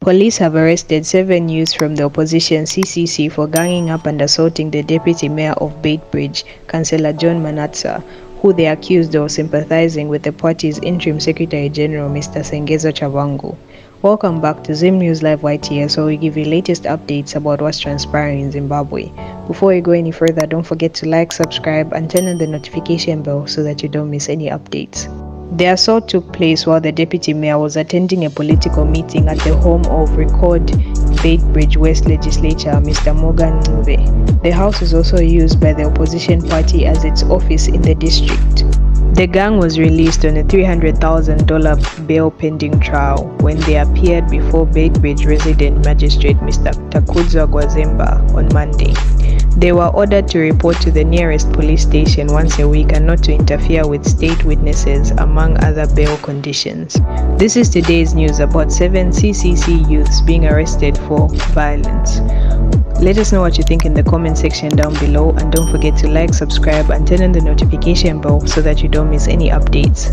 Police have arrested 7 youths from the opposition CCC for ganging up and assaulting the deputy mayor of Beitbridge, Councillor John Manatsa, who they accused of sympathizing with the party's interim Secretary General, Mr. Sengezo Chabangu. Welcome back to Zim News Live YTS, where we give you latest updates about what's transpiring in Zimbabwe. Before we go any further, don't forget to like, subscribe, and turn on the notification bell so that you don't miss any updates. The assault took place while the deputy mayor was attending a political meeting at the home of Record Beitbridge West Legislature, Mr. Morgan Ncube. The house is also used by the opposition party as its office in the district. The gang was released on a $300,000 bail pending trial when they appeared before Beitbridge resident magistrate Mr. mnangagwaZim on Monday. They were ordered to report to the nearest police station once a week and not to interfere with state witnesses, among other bail conditions. This is today's news about 7 CCC youths being arrested for violence. Let us know what you think in the comment section down below, and don't forget to like, subscribe, and turn on the notification bell so that you don't miss any updates.